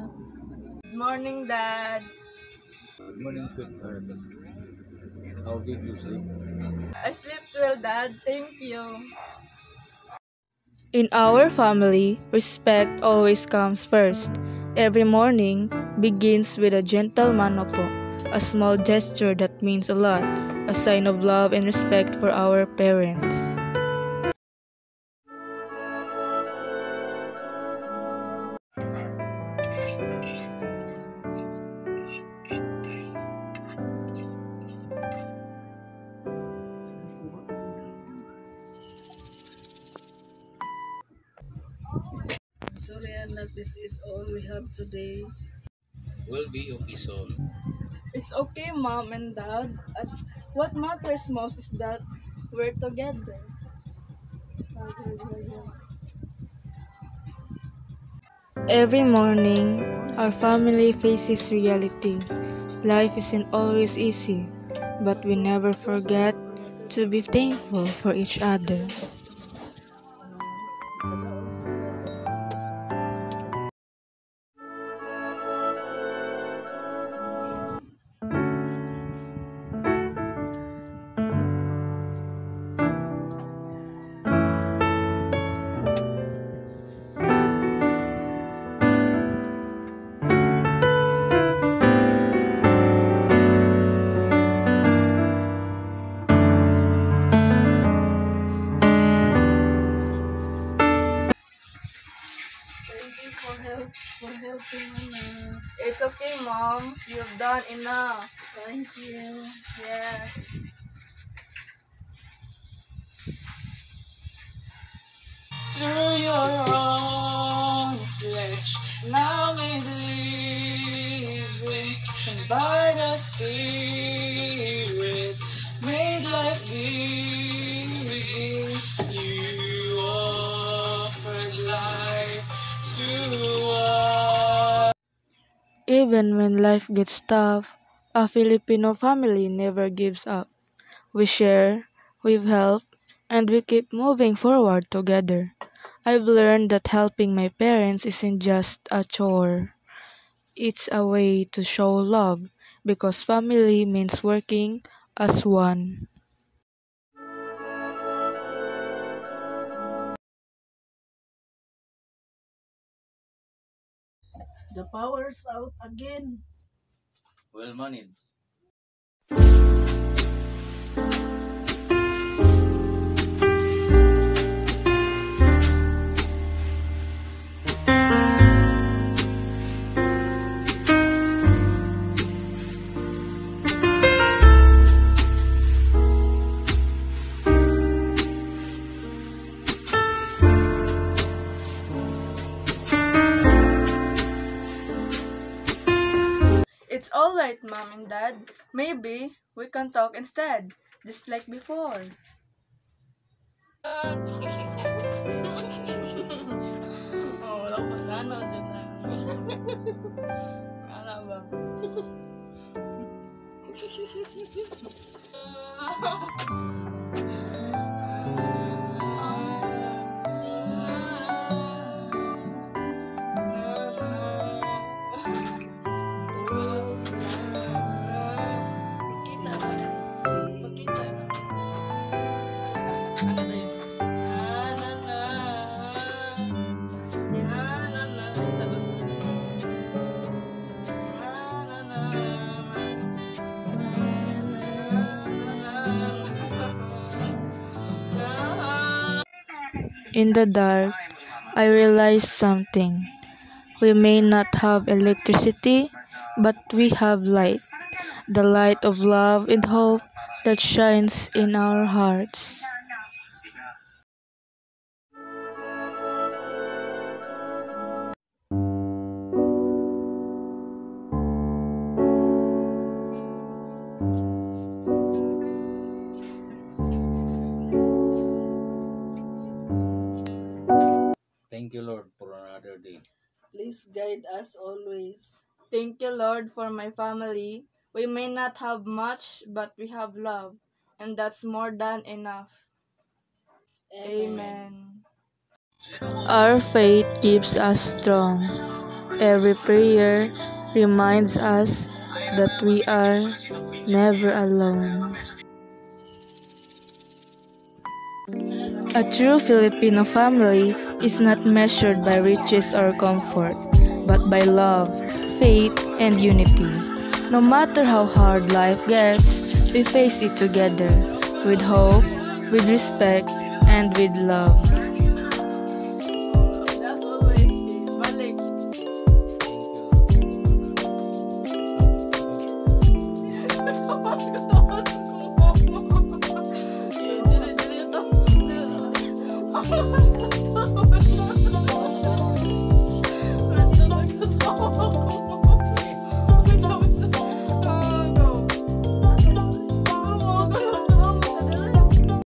Good morning, Dad. Good morning, sweetheart. How did you sleep? I slept well, Dad. Thank you. In our family, respect always comes first. Every morning begins with a gentle manopo, a small gesture that means a lot, a sign of love and respect for our parents. Sorry, anak, this is all we have today. Will be okay soon. It's okay, Mom and Dad. What matters most is that we're together. Every morning, our family faces reality. Life isn't always easy, but we never forget to be thankful for each other. Sa daon sa Thank you for helping, anak. It's okay, Mom. You've done enough. Thank you. Yes. Through your own flesh, now may living, and by the Spirit, made life giving. You offered life to us. Even when life gets tough, a Filipino family never gives up. We share, we help, and we keep moving forward together. I've learned that helping my parents isn't just a chore. It's a way to show love because family means working as one. The power's out again. Well managed. It's alright, Mom and Dad. Maybe we can talk instead, just like before. Oh, wala ko magana dyan na. Ano ba? In the dark, I realized something. We may not have electricity, but we have light. The light of love and hope that shines in our hearts. Thank you, Lord, for another day. Please guide us always. Thank you, Lord, for my family. We may not have much, but we have love, and that's more than enough. Amen. Our faith keeps us strong. Every prayer reminds us that we are never alone. A true Filipino family is not measured by riches or comfort, but by love, faith, and unity. No matter how hard life gets, we face it together, with hope, with respect, and with love.